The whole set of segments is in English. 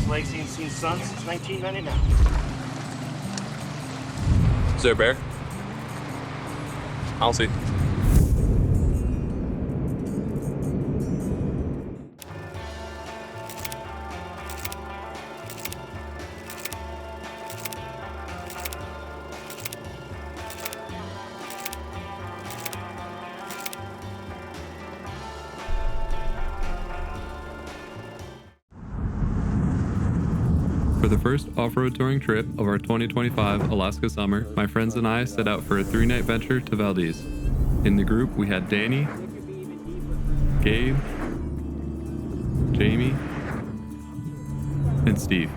this lake ain't seen sun since 1999. Is there a bear? I don't see. For the first off-road touring trip of our 2025 Alaska summer, my friends and I set out for a 3-night venture to Valdez. In the group, we had Danny, Gabe, Jamie, and Steve.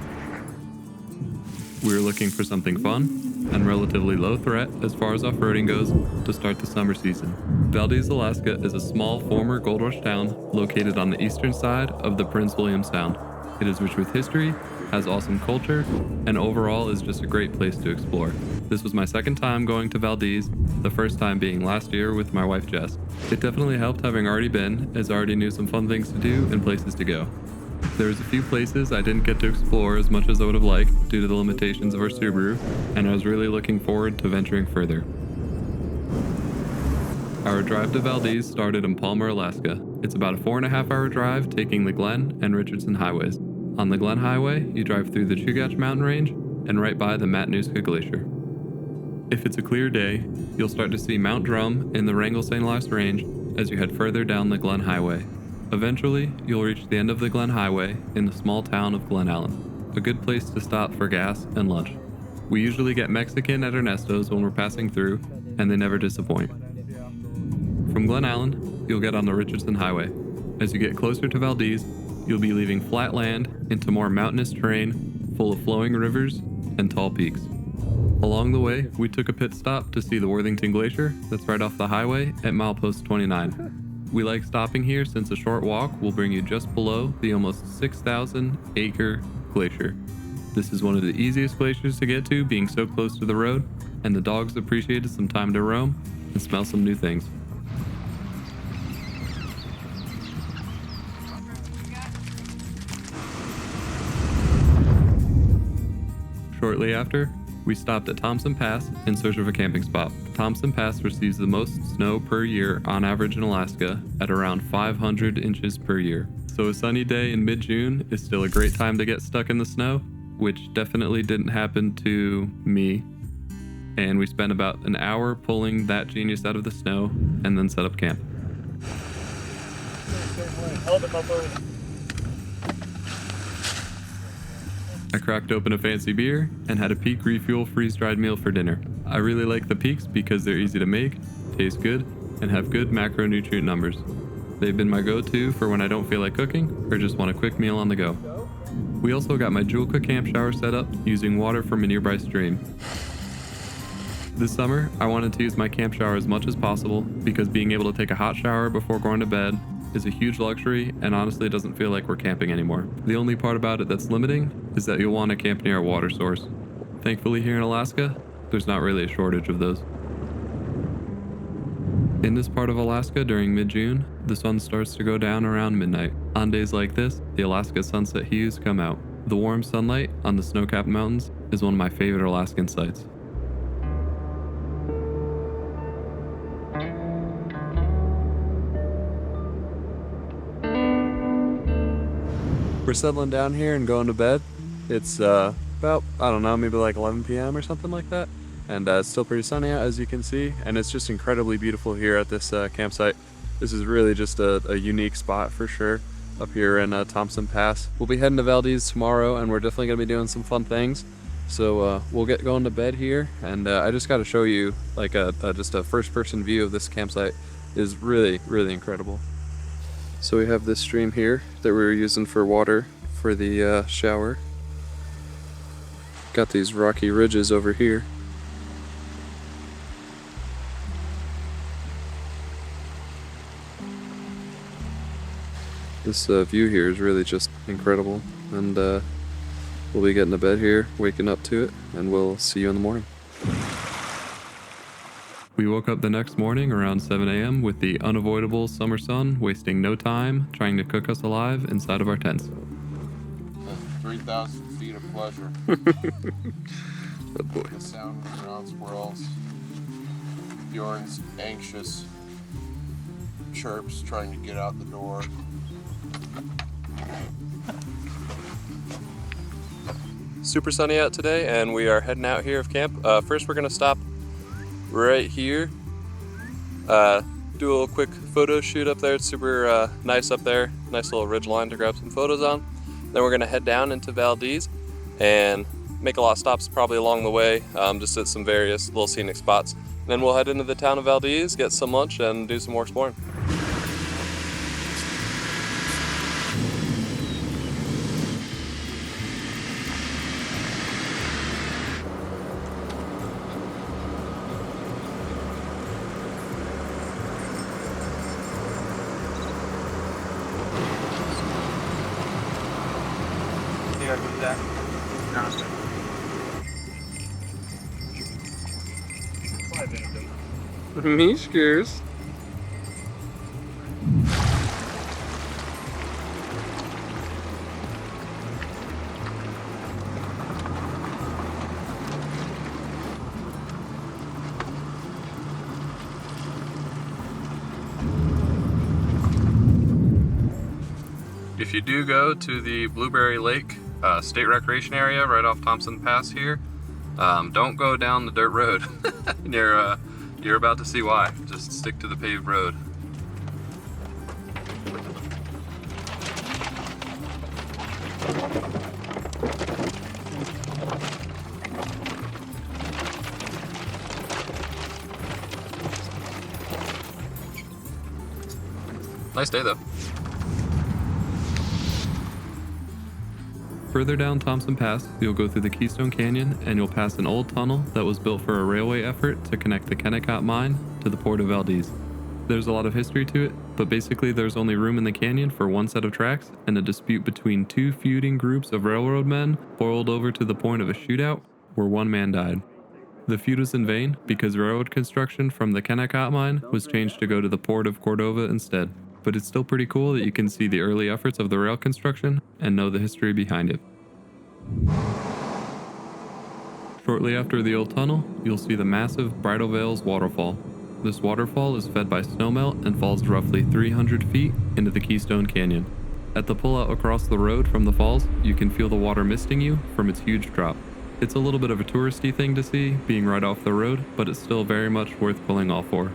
We were looking for something fun and relatively low threat as far as off-roading goes to start the summer season. Valdez, Alaska is a small former gold rush town located on the eastern side of the Prince William Sound. It is rich with history, has awesome culture, and overall is just a great place to explore. This was my second time going to Valdez, the first time being last year with my wife Jess. It definitely helped having already been, as I already knew some fun things to do and places to go. There was a few places I didn't get to explore as much as I would have liked due to the limitations of our Subaru, and I was really looking forward to venturing further. Our drive to Valdez started in Palmer, Alaska. It's about a 4.5-hour drive taking the Glen and Richardson highways. On the Glen Highway, you drive through the Chugach mountain range and right by the Matanuska Glacier. If it's a clear day, you'll start to see Mount Drum in the Wrangell-St. Elias range as you head further down the Glen Highway. Eventually, you'll reach the end of the Glen Highway in the small town of Glen Allen, a good place to stop for gas and lunch. We usually get Mexican at Ernesto's when we're passing through, and they never disappoint. From Glen Allen, you'll get on the Richardson Highway. As you get closer to Valdez, you'll be leaving flat land into more mountainous terrain full of flowing rivers and tall peaks. Along the way, we took a pit stop to see the Worthington Glacier that's right off the highway at milepost 29. We like stopping here since a short walk will bring you just below the almost 6,000-acre glacier. This is one of the easiest glaciers to get to, being so close to the road, and the dogs appreciated some time to roam and smell some new things. Shortly after, we stopped at Thompson Pass in search of a camping spot. Thompson Pass receives the most snow per year on average in Alaska at around 500 inches per year. So a sunny day in mid-June is still a great time to get stuck in the snow, which definitely didn't happen to me. And we spent about an hour pulling that genius out of the snow and then set up camp. I cracked open a fancy beer and had a Peak Refuel freeze-dried meal for dinner. I really like the Peaks because they're easy to make, taste good, and have good macronutrient numbers. They've been my go-to for when I don't feel like cooking or just want a quick meal on the go. We also got my Julka camp shower set up using water from a nearby stream. This summer, I wanted to use my camp shower as much as possible because being able to take a hot shower before going to bed is a huge luxury, and honestly it doesn't feel like we're camping anymore. The only part about it that's limiting is that you'll want to camp near a water source. Thankfully here in Alaska, there's not really a shortage of those. In this part of Alaska during mid-June, the sun starts to go down around midnight. On days like this, the Alaska sunset hues come out. The warm sunlight on the snow-capped mountains is one of my favorite Alaskan sights. We're settling down here and going to bed. It's about, I don't know, maybe like 11 p.m. or something like that. And it's still pretty sunny out, as you can see. And it's just incredibly beautiful here at this campsite. This is really just a unique spot for sure up here in Thompson Pass. We'll be heading to Valdez tomorrow, and we're definitely gonna be doing some fun things. So we'll get going to bed here. And I just gotta show you like just a first-person view of this campsite. It is really, really incredible. So we have this stream here that we were using for water for the shower. Got these rocky ridges over here. This view here is really just incredible, and we'll be getting to bed here, waking up to it, and we'll see you in the morning. We woke up the next morning around 7 a.m. with the unavoidable summer sun wasting no time trying to cook us alive inside of our tents. 3,000 feet of pleasure. Oh boy. The sound of the ground squirrels. Bjorn's anxious chirps trying to get out the door. Super sunny out today, and we are heading out here of camp. First, we're gonna stop right here. Do a little quick photo shoot up there. It's super nice up there. Nice little ridge line to grab some photos on. Then we're gonna head down into Valdez and make a lot of stops probably along the way, just at some various little scenic spots. Then we'll head into the town of Valdez, get some lunch, and do some more exploring. Mishkers. If you do go to the Blueberry Lake State Recreation Area right off Thompson Pass here, don't go down the dirt road. You're about to see why. Just stick to the paved road. Nice day though. Further down Thompson Pass, you'll go through the Keystone Canyon and you'll pass an old tunnel that was built for a railway effort to connect the Kennecott mine to the port of Valdez. There's a lot of history to it, but basically there's only room in the canyon for one set of tracks, and a dispute between two feuding groups of railroad men boiled over to the point of a shootout where one man died. The feud was in vain because railroad construction from the Kennecott mine was changed to go to the port of Cordova instead. But it's still pretty cool that you can see the early efforts of the rail construction and know the history behind it. Shortly after the old tunnel, you'll see the massive Bridal Veils waterfall. This waterfall is fed by snowmelt and falls roughly 300 feet into the Keystone Canyon. At the pullout across the road from the falls, you can feel the water misting you from its huge drop. It's a little bit of a touristy thing to see, being right off the road, but it's still very much worth pulling off for.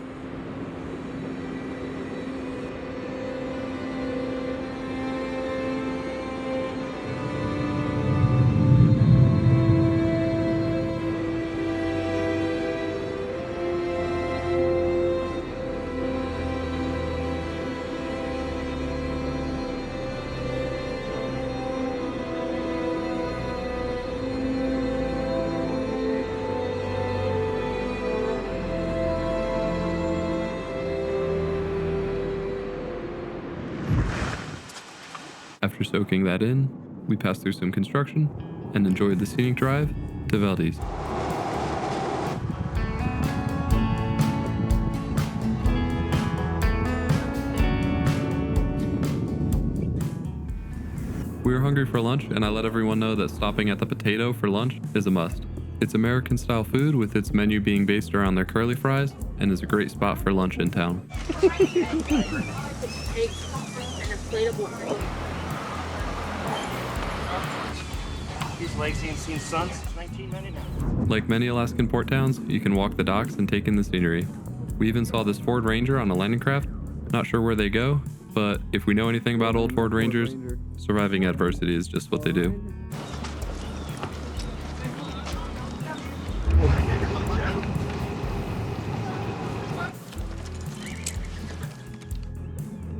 After soaking that in, we passed through some construction and enjoyed the scenic drive to Valdez. We were hungry for lunch, and I let everyone know that stopping at the Potato for lunch is a must. It's American-style food with its menu being based around their curly fries, and is a great spot for lunch in town. These legs ain't seen sun since 1999. Like many Alaskan port towns, you can walk the docks and take in the scenery. We even saw this Ford Ranger on a landing craft. Not sure where they go, but if we know anything about old Ford Rangers, surviving adversity is just what they do.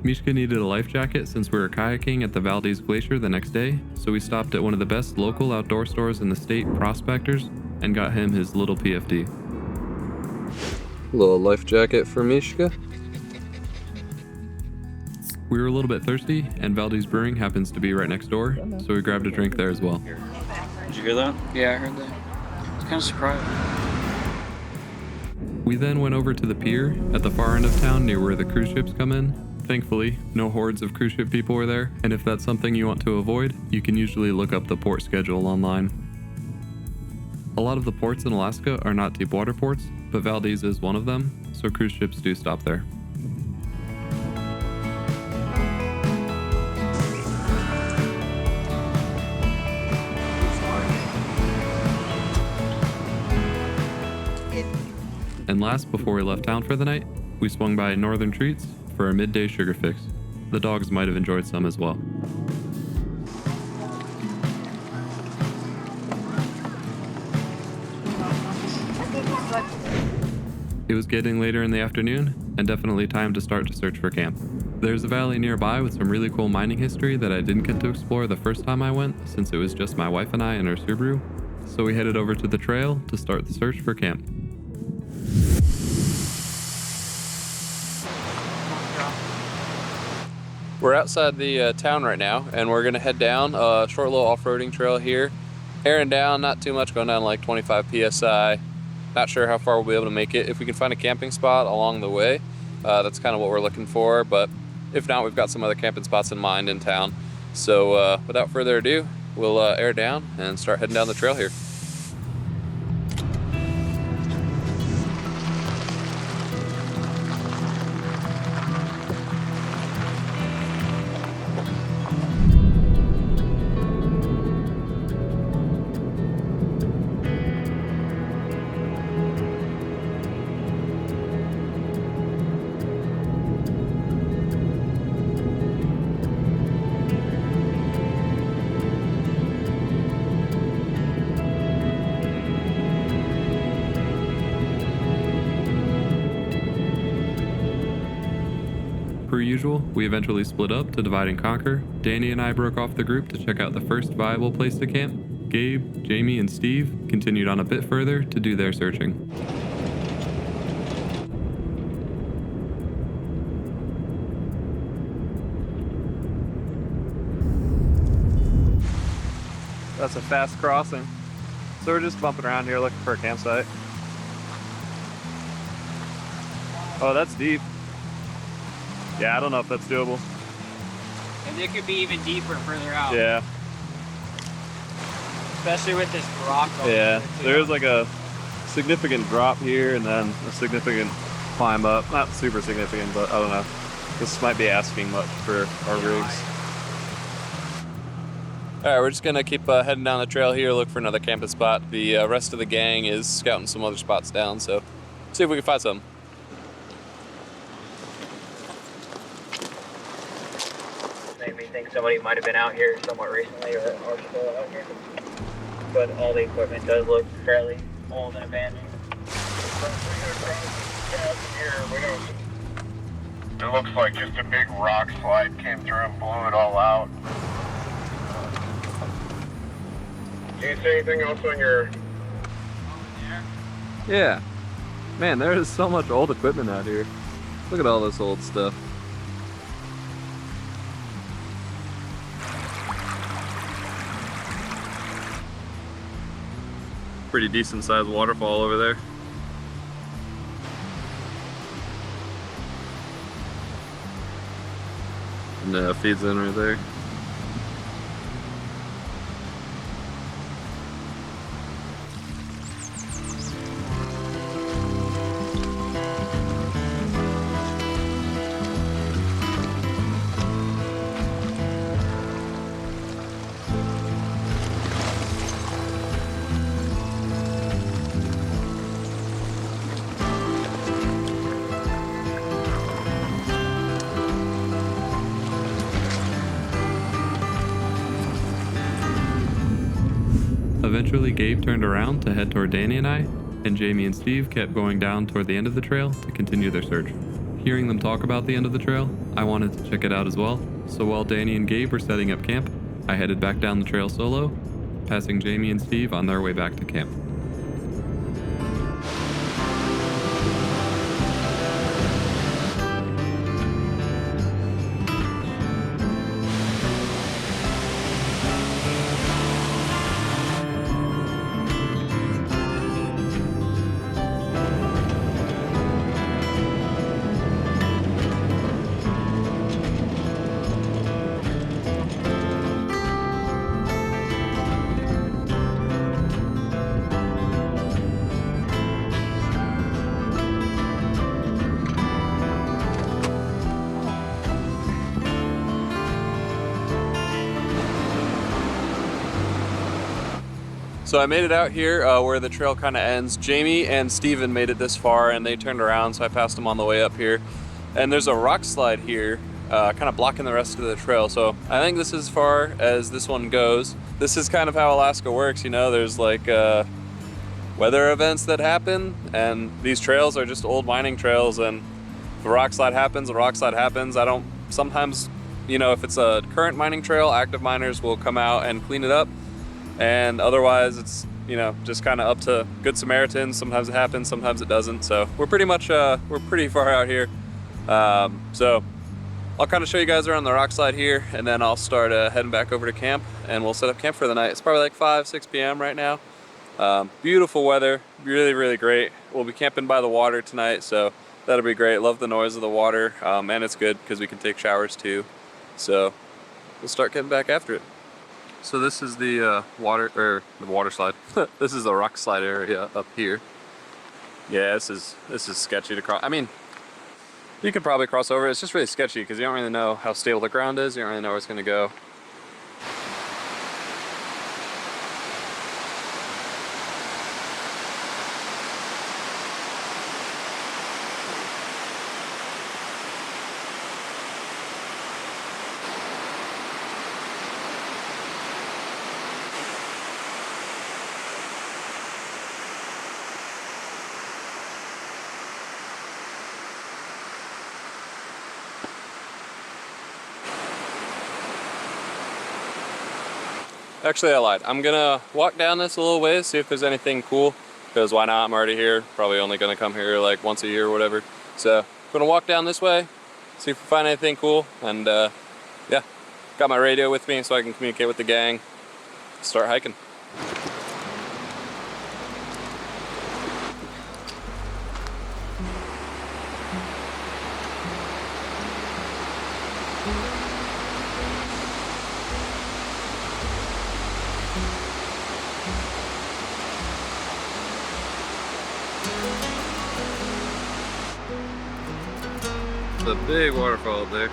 Mishka needed a life jacket since we were kayaking at the Valdez Glacier the next day, so we stopped at one of the best local outdoor stores in the state, Prospectors, and got him his little PFD. Little life jacket for Mishka. We were a little bit thirsty, and Valdez Brewing happens to be right next door, so we grabbed a drink there as well. Did you hear that? Yeah, I heard that. I was kind of surprised. We then went over to the pier at the far end of town near where the cruise ships come in, Thankfully, no hordes of cruise ship people were there, and if that's something you want to avoid, you can usually look up the port schedule online. A lot of the ports in Alaska are not deep water ports, but Valdez is one of them, so cruise ships do stop there. And last, before we left town for the night, we swung by Northern Treats for a midday sugar fix. The dogs might have enjoyed some as well. It was getting later in the afternoon, and definitely time to start to search for camp. There's a valley nearby with some really cool mining history that I didn't get to explore the first time I went, since it was just my wife and I in our Subaru, so we headed over to the trail to start the search for camp. We're outside the town right now, and we're gonna head down a short little off-roading trail here. Airing down, not too much, going down like 25 PSI. Not sure how far we'll be able to make it. If we can find a camping spot along the way, that's kind of what we're looking for, but if not, we've got some other camping spots in mind in town. So without further ado, we'll air down and start heading down the trail here. Per usual, we eventually split up to divide and conquer. Danny and I broke off the group to check out the first viable place to camp. Gabe, Jamie, and Steve continued on a bit further to do their searching. That's a fast crossing. So we're just bumping around here looking for a campsite. Oh, that's deep. Yeah, I don't know if that's doable. And it could be even deeper further out. Yeah. Especially with this rock. Yeah, there's like a significant drop here and then a significant climb up. Not super significant, but I don't know. This might be asking much for our rigs. All right, we're just gonna keep heading down the trail here, look for another camping spot. The rest of the gang is scouting some other spots down, so see if we can find some. We think somebody might have been out here somewhat recently or are still out here. But all the equipment does look fairly old and abandoned. It looks like just a big rock slide came through and blew it all out. Do you see anything else on your... Yeah. Man, there is so much old equipment out here. Look at all this old stuff. Pretty decent sized waterfall over there. And feeds in right there. Eventually, Gabe turned around to head toward Danny and I, and Jamie and Steve kept going down toward the end of the trail to continue their search. Hearing them talk about the end of the trail, I wanted to check it out as well, so while Danny and Gabe were setting up camp, I headed back down the trail solo, passing Jamie and Steve on their way back to camp. So I made it out here where the trail kind of ends. Jamie and Steven made it this far and they turned around, so I passed them on the way up here. And there's a rock slide here, kind of blocking the rest of the trail. So I think this is as far as this one goes. This is kind of how Alaska works, you know, there's like weather events that happen, and these trails are just old mining trails, and if a rock slide happens, a rock slide happens. I don't, sometimes, you know, if it's a current mining trail, active miners will come out and clean it up, and otherwise it's, you know, just kind of up to Good Samaritans. Sometimes it happens, sometimes it doesn't. So we're pretty much, we're pretty far out here. So I'll kind of show you guys around the rock slide here, and then I'll start heading back over to camp, and we'll set up camp for the night. It's probably like 5-6 p.m. right now. Beautiful weather, really great. We'll be camping by the water tonight, so that'll be great. Love the noise of the water, and it's good because we can take showers too. So we'll start getting back after it. So this is the water slide. This is the rock slide area up here. Yeah, this is sketchy to cross. I mean, you could probably cross over. It's just really sketchy because you don't really know how stable the ground is. You don't really know where it's going to go. Actually, I lied. I'm gonna walk down this a little ways, see if there's anything cool, because why not? I'm already here. Probably only gonna come here like once a year or whatever. So I'm gonna walk down this way, see if we find anything cool, and yeah, got my radio with me so I can communicate with the gang, start hiking. The big waterfall up there.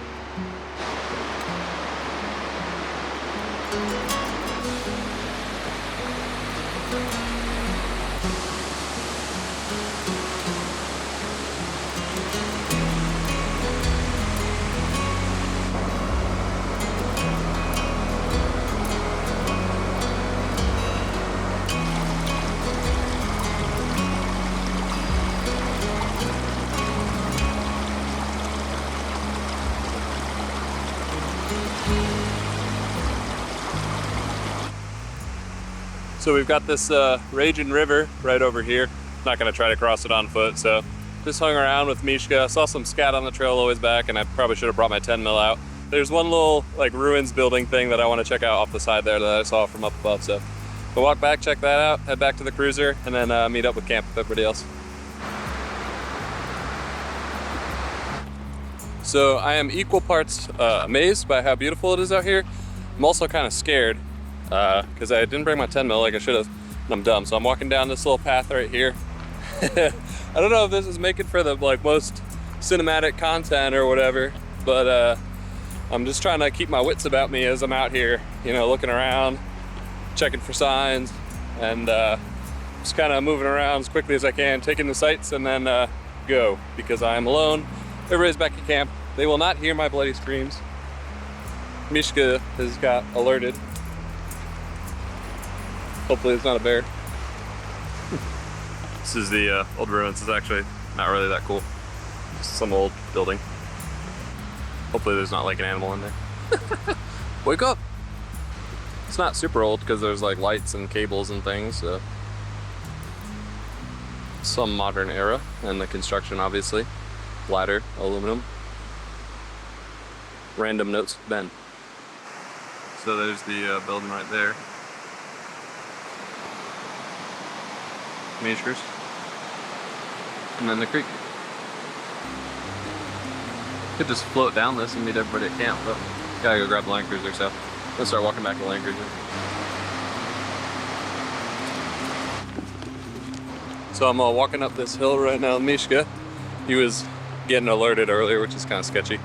So we've got this raging river right over here. Not gonna try to cross it on foot, so just hung around with Mishka. Saw some scat on the trail always back, and I probably should have brought my 10 mil out. There's one little like ruins building thing that I want to check out off the side there that I saw from up above. So we'll walk back, check that out, head back to the cruiser, and then meet up with camp with everybody else. So I am equal parts amazed by how beautiful it is out here. I'm also kind of scared because I didn't bring my 10 mil like I should have, and I'm dumb. So I'm walking down this little path right here. I don't know if this is making for the like most cinematic content or whatever, but I'm just trying to keep my wits about me as I'm out here, you know, looking around, checking for signs, and just kind of moving around as quickly as I can, taking the sights, and then go, because I am alone. Everybody's back at camp. They will not hear my bloody screams. Mishka has got alerted. Hopefully it's not a bear. This is the old ruins. It's actually not really that cool. Just some old building. Hopefully there's not like an animal in there. Wake up! It's not super old because there's like lights and cables and things. So. Some modern era, and the construction obviously. Ladder, aluminum. Random notes, Ben. So there's the building right there. Miniatures. And then the creek. Could just float down this and meet everybody at camp, but gotta go grab the Land Cruiser, so let's start walking back to the Land Cruiser. So I'm walking up this hill right now with Mishka. He was getting alerted earlier, which is kind of sketchy.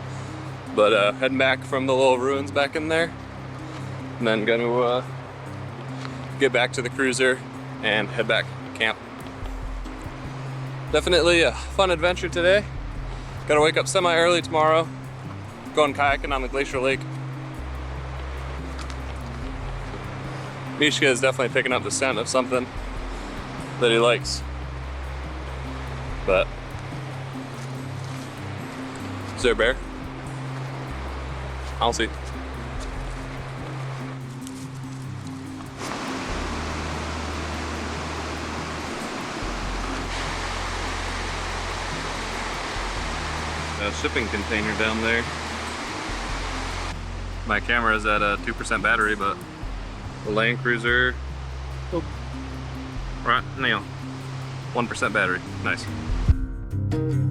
But heading back from the little ruins back in there. And then gonna get back to the cruiser and head back to camp. Definitely a fun adventure today. Gotta wake up semi-early tomorrow, going kayaking on the Glacier Lake. Mishka is definitely picking up the scent of something that he likes. But, is there a bear? I don't see. A shipping container down there. My camera is at a 2% battery, but the Land Cruiser, oh, right now, 1% battery. Nice.